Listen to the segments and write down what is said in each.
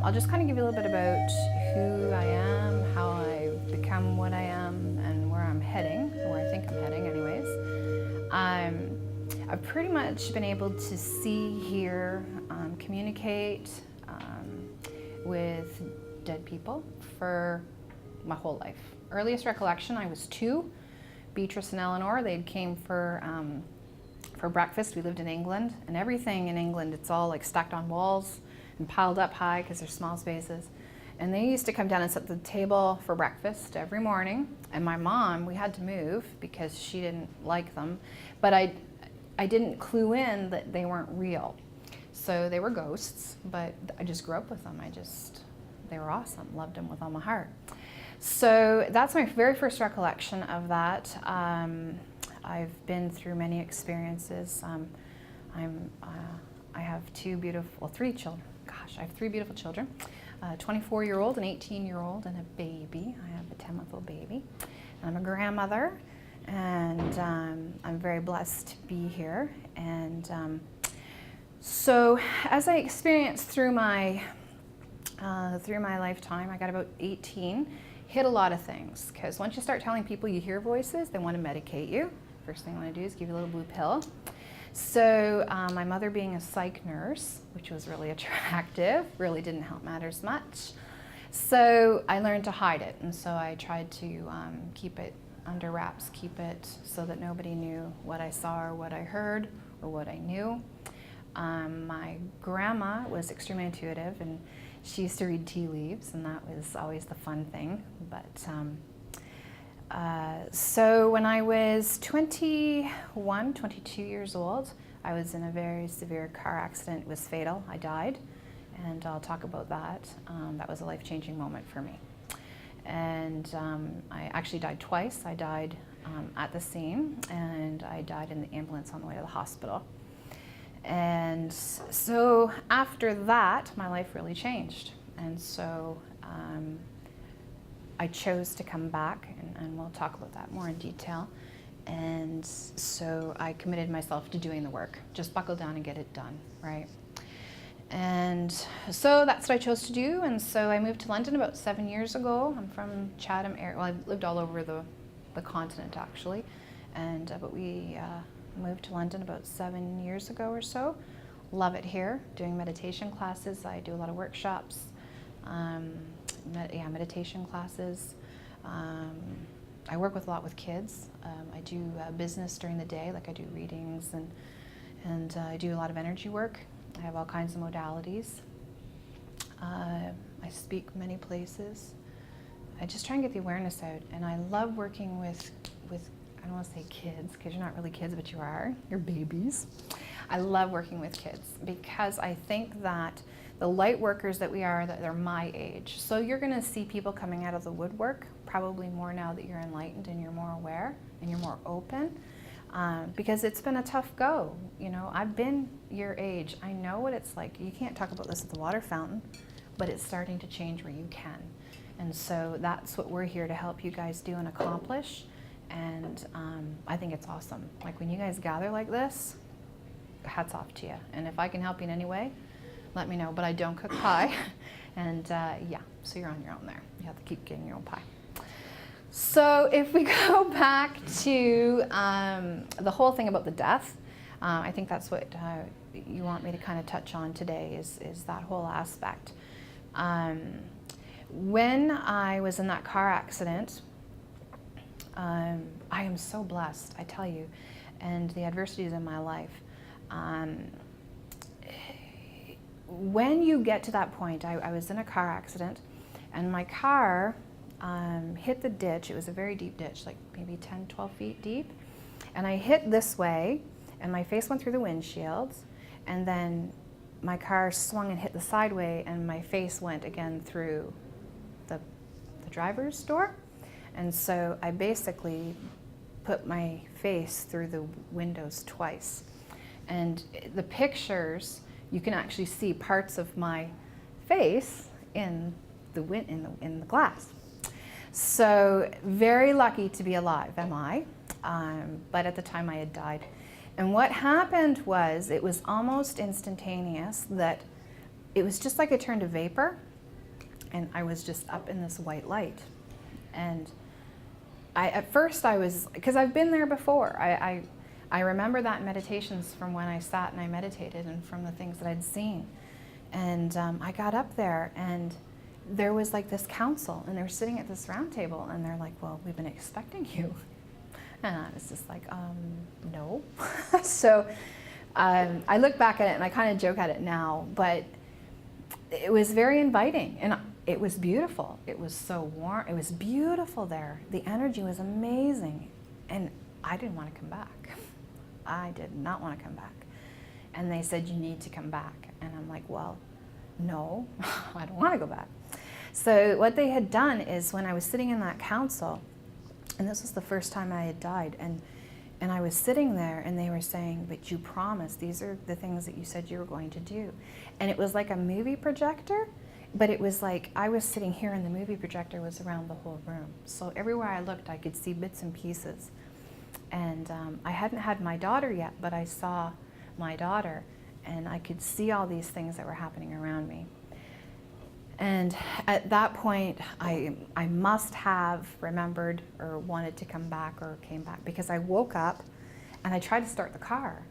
I'll just kind of give you a little bit about who I am, how I've become what I am, and where I'm heading, or where I think I'm heading anyways. I've pretty much been able to see, hear, communicate with dead people for my whole life. Earliest recollection, I was 2. Beatrice and Eleanor, they came for breakfast. We lived in England, and everything in England, it's all like stacked on walls and piled up high because there's small spaces. And they used to come down and sit at the table for breakfast every morning. And my mom, we had to move because she didn't like them. But I didn't clue in that they weren't real. So they were ghosts, but I just grew up with them. They were awesome, loved them with all my heart. So that's my very first recollection of that. I've been through many experiences. I have 3 children. Gosh, I have 3 beautiful children, a 24-year-old, an 18-year-old, and a baby. I have a 10-month-old baby. And I'm a grandmother, and I'm very blessed to be here. And so as I experienced through my lifetime, I got about 18, hit a lot of things, because once you start telling people you hear voices, they want to medicate you. First thing I want to do is give you a little blue pill. So my mother being a psych nurse, which was really attractive, really didn't help matters much. So I learned to hide it, and so I tried to keep it under wraps, keep it so that nobody knew what I saw or what I heard or what I knew. My grandma was extremely intuitive, and she used to read tea leaves, and that was always the fun thing. But so when I was 21, 22 years old, I was in a very severe car accident. It was fatal. I died, and I'll talk about that. That was a life-changing moment for me. And I actually died twice. I died at the scene, and I died in the ambulance on the way to the hospital. And so after that, my life really changed. And so I chose to come back, and we'll talk about that more in detail. And so I committed myself to doing the work. Just buckle down and get it done, right? And so that's what I chose to do. And so I moved to London about 7 years ago. I'm from Chatham area. Well, I've lived all over the continent, actually. And but we moved to London about 7 years ago or so. Love it here, doing meditation classes. I do a lot of workshops, meditation classes. I work a lot with kids. I do business during the day, like I do readings, and I do a lot of energy work. I have all kinds of modalities. I speak many places. I just try and get the awareness out, and I love working with I don't want to say kids, because you're not really kids, but you are. You're babies. I love working with kids because I think that the light workers that we are, that they're my age. So you're going to see people coming out of the woodwork, probably more now that you're enlightened and you're more aware and you're more open, because it's been a tough go. You know, I've been your age. I know what it's like. You can't talk about this at the water fountain, but it's starting to change where you can. And so that's what we're here to help you guys do and accomplish. And I think it's awesome. Like when you guys gather like this, hats off to you. And if I can help you in any way, let me know. But I don't cook pie. And yeah, so you're on your own there. You have to keep getting your own pie. So if we go back to the whole thing about the death, I think that's what you want me to kind of touch on today is that whole aspect. When I was in that car accident, I am so blessed, I tell you, and the adversities in my life. When you get to that point, I was in a car accident, and my car hit the ditch. It was a very deep ditch, like maybe 10, 12 feet deep. And I hit this way, and my face went through the windshield, and then my car swung and hit the sideway, and my face went again through the driver's door. And so I basically put my face through the windows twice. And the pictures, you can actually see parts of my face in the glass. So very lucky to be alive, am I? But at the time I had died. And what happened was, it was almost instantaneous, that it was just like I turned to vapor, and I was just up in this white light. And at first I was, because I've been there before, I remember that in meditations from when I sat and I meditated and from the things that I'd seen. And I got up there, and there was like this council, and they were sitting at this round table, and they're like, well, we've been expecting you. And I was just like, no. So I look back at it and I kind of joke at it now, but it was very inviting, and it was beautiful. It was so warm. It was beautiful there. The energy was amazing, and I didn't want to come back. I did not want to come back. And they said, you need to come back. And I'm like, well, no, I don't want to go back. So what they had done is, when I was sitting in that council, and this was the first time I had died, and I was sitting there, and they were saying, but you promised, these are the things that you said you were going to do. And it was like a movie projector, but it was like I was sitting here and the movie projector was around the whole room. So everywhere I looked, I could see bits and pieces. And I hadn't had my daughter yet, but I saw my daughter, and I could see all these things that were happening around me. And at that point, I must have remembered or wanted to come back or came back, because I woke up and I tried to start the car.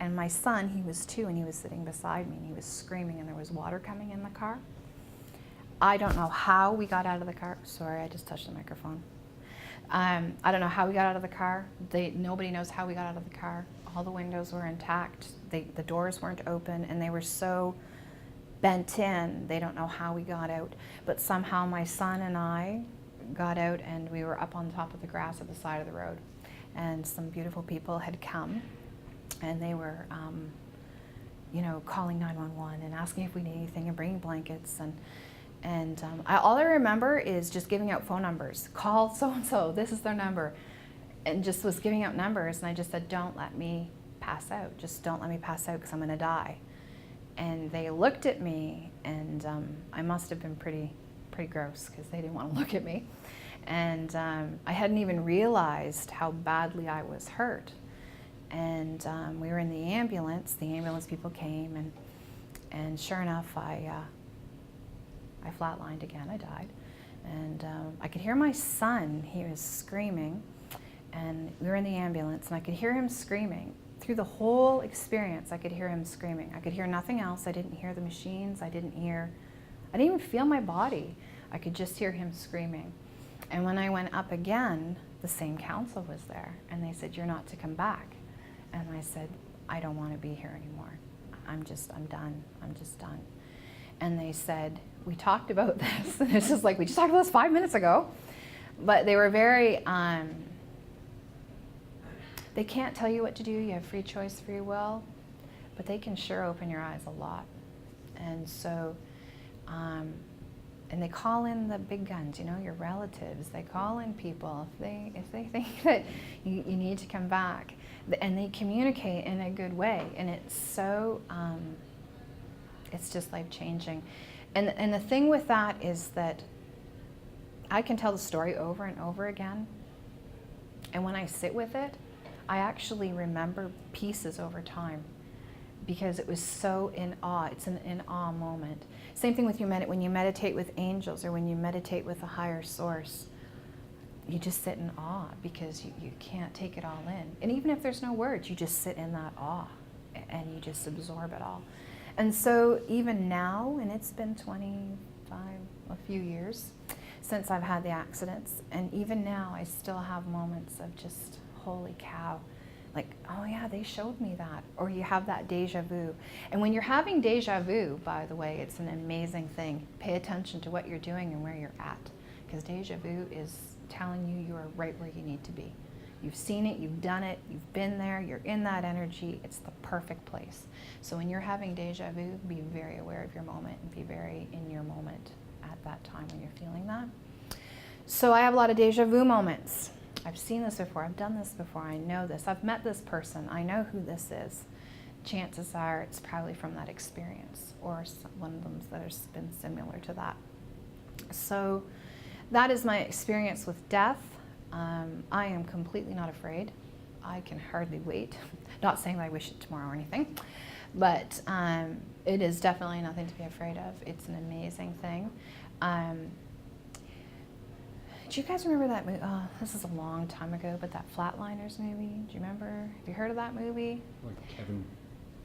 And my son, he was 2, and he was sitting beside me, and he was screaming, and there was water coming in the car. I don't know how we got out of the car. Sorry, I just touched the microphone. I don't know how we got out of the car. Nobody knows how we got out of the car. All the windows were intact. The doors weren't open, and they were so bent in, they don't know how we got out. But somehow my son and I got out, and we were up on top of the grass at the side of the road. And some beautiful people had come, and they were calling 911 and asking if we need anything and bringing blankets. And all I remember is just giving out phone numbers. Call so-and-so, this is their number. And just was giving out numbers, and I just said, don't let me pass out. Just don't let me pass out, because I'm gonna die. And they looked at me, and I must have been pretty gross, because they didn't want to look at me. And I hadn't even realized how badly I was hurt. And we were in the ambulance people came, and sure enough, I flatlined again, I died. And I could hear my son, he was screaming, and we were in the ambulance, and I could hear him screaming. Through the whole experience, I could hear him screaming. I could hear nothing else. I didn't hear the machines. I didn't even feel my body. I could just hear him screaming. And when I went up again, the same council was there, and they said, you're not to come back. And I said, I don't want to be here anymore. I'm done. I'm just done. And they said, we talked about this. And it's just like, we just talked about this 5 minutes ago. But they were very, they can't tell you what to do. You have free choice, free will. But they can sure open your eyes a lot. And so, and they call in the big guns, your relatives. They call in people if they think that you need to come back. And they communicate in a good way. And it's so, it's just life-changing. And the thing with that is that I can tell the story over and over again. And when I sit with it, I actually remember pieces over time, because it was so in awe. It's an in awe moment. Same thing with when you meditate with angels, or when you meditate with a higher source. You just sit in awe, because you can't take it all in. And even if there's no words, you just sit in that awe, and you just absorb it all. And so even now, and it's been a few years since I've had the accidents, and even now I still have moments of just, holy cow, like, oh yeah, they showed me that. Or you have that deja vu. And when you're having deja vu, by the way, it's an amazing thing. Pay attention to what you're doing and where you're at, because deja vu is telling you you are right where you need to be. You've seen it, you've done it, you've been there, you're in that energy. It's the perfect place. So when you're having deja vu, be very aware of your moment, and be very in your moment at that time when you're feeling that. So I have a lot of deja vu moments. I've seen this before, I've done this before, I know this, I've met this person, I know who this is. Chances are it's probably from that experience, or one of them that has been similar to that. So that is my experience with death. I am completely not afraid. I can hardly wait. Not saying that I wish it tomorrow or anything, But it is definitely nothing to be afraid of. It's an amazing thing. Do you guys remember that movie? Oh, this is a long time ago, but that Flatliners movie. Do you remember? Have you heard of that movie? Like Kevin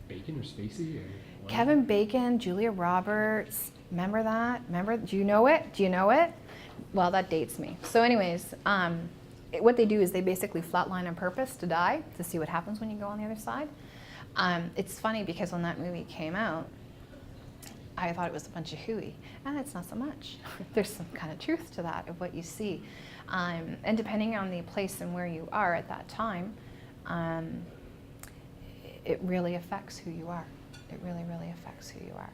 Bacon or Spacey? Or what? Kevin Bacon, Julia Roberts. Remember that? Remember? Do you know it? Do you know it? Well, that dates me. So anyways, what they do is they basically flatline on purpose to die, to see what happens when you go on the other side. It's funny because when that movie came out, I thought it was a bunch of hooey, and it's not so much. There's some kind of truth to that, of what you see. And depending on the place and where you are at that time, it really affects who you are. It really, really affects who you are.